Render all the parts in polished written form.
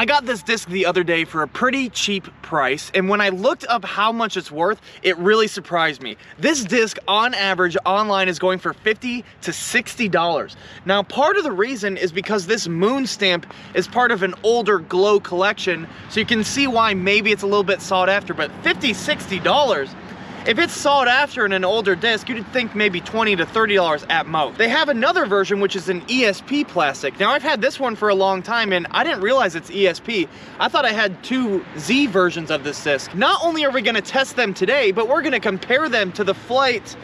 I got this disc the other day for a pretty cheap price, and when I looked up how much it's worth, it really surprised me. This disc on average online is going for $50 to $60. Now, part of the reason is because this moon stamp is part of an older Glow collection, so you can see why maybe it's a little bit sought after, but $50, $60, if it's sought after in an older disc, you'd think maybe $20 to $30 at most. They have another version, which is an ESP plastic. Now, I've had this one for a long time, and I didn't realize it's ESP. I thought I had two Z versions of this disc. Not only are we gonna test them today, but we're gonna compare them to the flight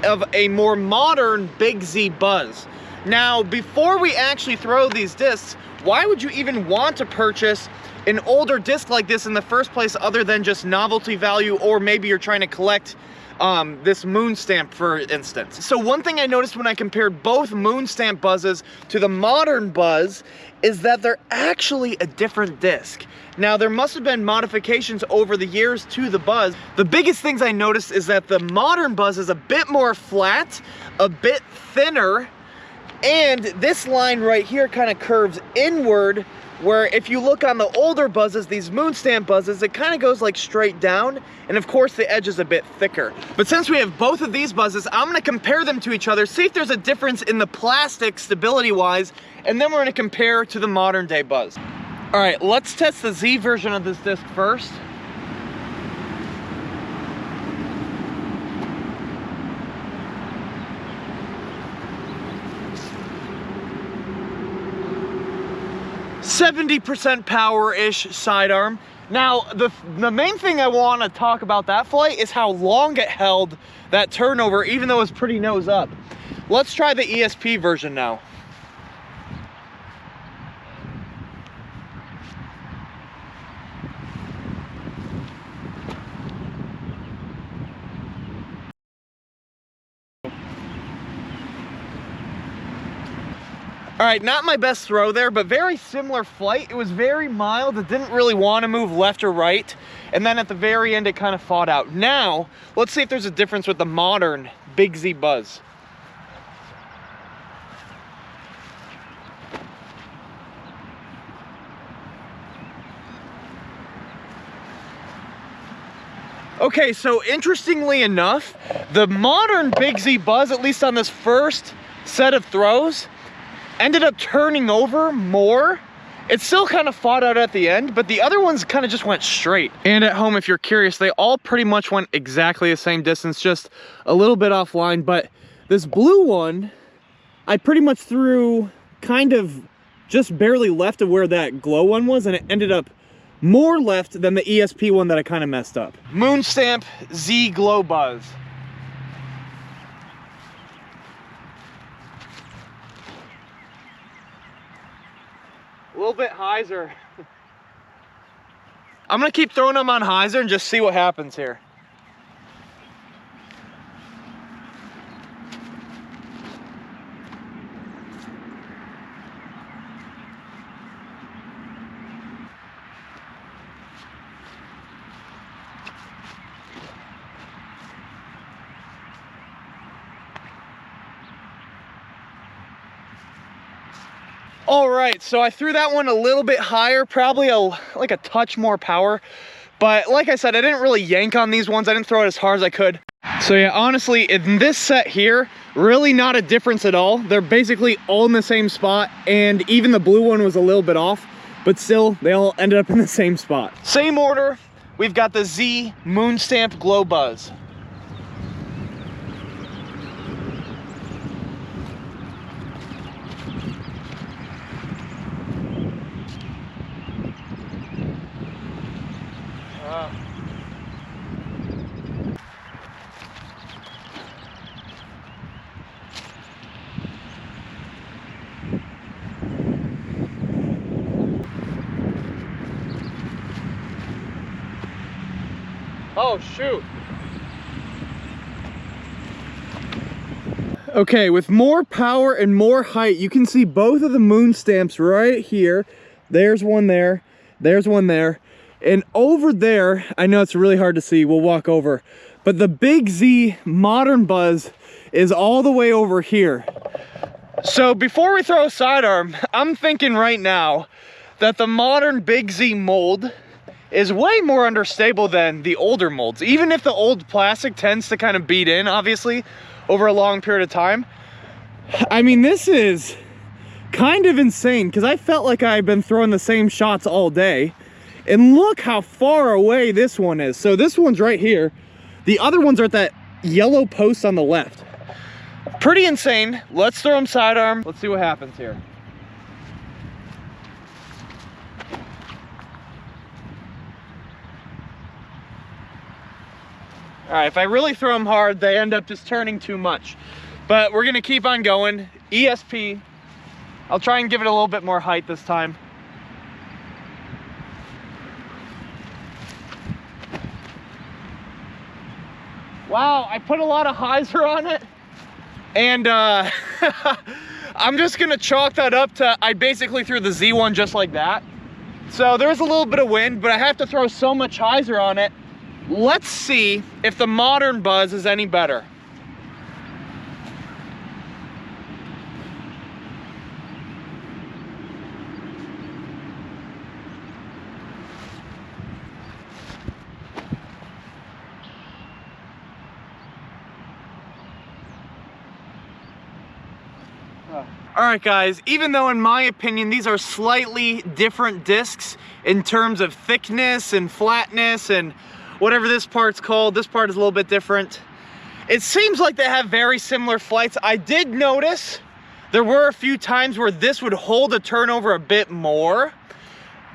of a more modern Big Z Buzzz. Now, before we actually throw these discs, why would you even want to purchase an older disc like this in the first place other than just novelty value, or maybe you're trying to collect this moon stamp, for instance? So one thing I noticed when I compared both moon stamp Buzzes to the modern Buzzz is that they're actually a different disc. Now, there must have been modifications over the years to the Buzzz. The biggest things I noticed is that the modern Buzzz is a bit more flat, a bit thinner, and this line right here kind of curves inward, where if you look on the older Buzzes, these moon stamp Buzzes, it kind of goes like straight down, and of course the edge is a bit thicker. But since we have both of these Buzzes, I'm gonna compare them to each other, see if there's a difference in the plastic stability wise, and then we're gonna compare to the modern day Buzzz. All right, let's test the Z version of this disc first. %70 power-ish sidearm. Now, the main thing I want to talk about that flight is how long it held that turnover, even though it's pretty nose up. Let's try the ESP version now. All right, not my best throw there, but very similar flight. It was very mild. It didn't really want to move left or right. And then at the very end, it kind of fought out. Now, let's see if there's a difference with the modern Big Z Buzzz. Okay, so interestingly enough, the modern Big Z Buzzz, at least on this first set of throws, ended up turning over more. It still kind of fought out at the end, but the other ones kind of just went straight. And at home, if you're curious, they all pretty much went exactly the same distance, just a little bit offline. But this blue one, I pretty much threw kind of just barely left of where that Glow one was, and it ended up more left than the ESP one that I kind of messed up. Moon Stamp Z Glow Buzzz. A little bit hyzer. I'm gonna keep throwing them on hyzer and just see what happens here. All right, so I threw that one a little bit higher, probably like a touch more power. But like I said, I didn't really yank on these ones. I didn't throw it as hard as I could. So yeah, honestly, in this set here, really not a difference at all. They're basically all in the same spot, and even the blue one was a little bit off, but still, they all ended up in the same spot. Same order, we've got the Z Moon Stamp Glow Buzzz. Oh, shoot. Okay, with more power and more height, you can see both of the moon stamps right here. There's one there, there's one there. And over there, I know it's really hard to see, we'll walk over, but the Big Z modern Buzzz is all the way over here. So before we throw a sidearm, I'm thinking right now that the modern Big Z mold is way more understable than the older molds. Even if the old plastic tends to kind of beat in, obviously, over a long period of time. I mean, this is kind of insane because I felt like I've been throwing the same shots all day. And look how far away this one is. So this one's right here. The other ones are at that yellow post on the left. Pretty insane. Let's throw them sidearm. Let's see what happens here. All right, if I really throw them hard, they end up just turning too much. But we're gonna keep on going. ESP. I'll try and give it a little bit more height this time. Wow, I put a lot of hyzer on it. And I'm just gonna chalk that up to, I basically threw the Z1 just like that. So there's a little bit of wind, but I have to throw so much hyzer on it. Let's see if the modern Buzzz is any better. All right, guys, even though in my opinion these are slightly different discs in terms of thickness and flatness and whatever this part's called, this part is a little bit different. It seems like they have very similar flights. I did notice there were a few times where this would hold a turnover a bit more,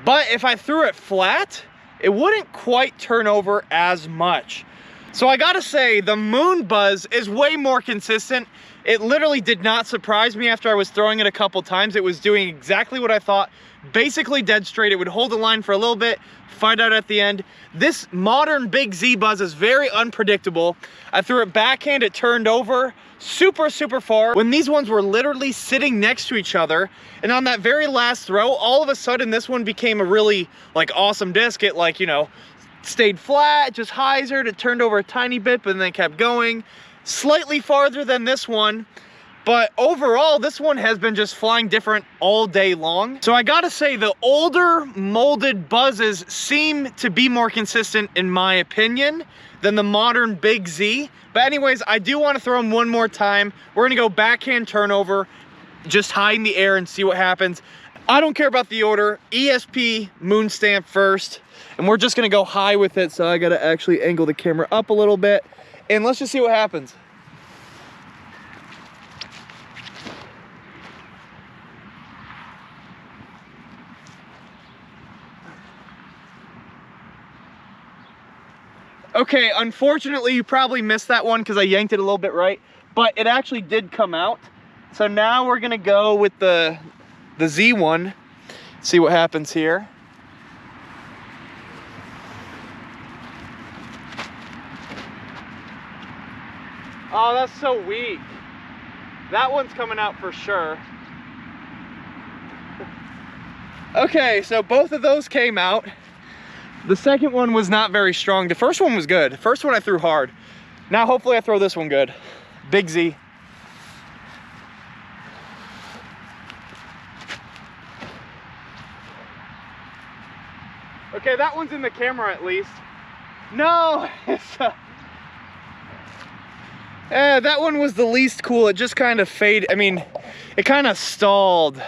but if I threw it flat, it wouldn't quite turn over as much. So I gotta say, the Moon Buzzz is way more consistent. It literally did not surprise me after I was throwing it a couple times. It was doing exactly what I thought, basically dead straight. It would hold the line for a little bit, find out at the end. This modern Big Z Buzzz is very unpredictable. I threw it backhand, it turned over super far when these ones were literally sitting next to each other. And on that very last throw, all of a sudden this one became a really like awesome disc. It like, you know, stayed flat, just hyzered, it turned over a tiny bit, but then kept going. Slightly farther than this one, but overall this one has been just flying different all day long. So I gotta say the older molded Buzzes seem to be more consistent in my opinion than the modern Big Z. But anyways, I do want to throw them one more time. We're gonna go backhand turnover, just high in the air and see what happens. I don't care about the order. ESP moon stamp first, and we're just gonna go high with it. So I gotta actually angle the camera up a little bit. And let's just see what happens. Okay, unfortunately, you probably missed that one because I yanked it a little bit right, but it actually did come out. So now we're gonna go with the Z1, see what happens here. Oh, that's so weak. That one's coming out for sure. Okay, so both of those came out. The second one was not very strong. The first one was good. The first one I threw hard. Now hopefully I throw this one good. Big Z. Okay, that one's in the camera at least. No, it's that one was the least cool. It just kind of faded. I mean, it kind of stalled.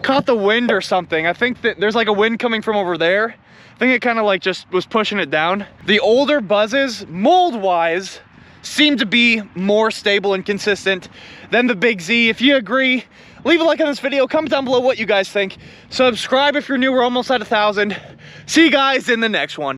Caught the wind or something. I think that there's like a wind coming from over there. I think it kind of like just was pushing it down. The older Buzzes, mold-wise, seem to be more stable and consistent than the Big Z. If you agree, leave a like on this video. Comment down below what you guys think. Subscribe if you're new. We're almost at 1,000. See you guys in the next one.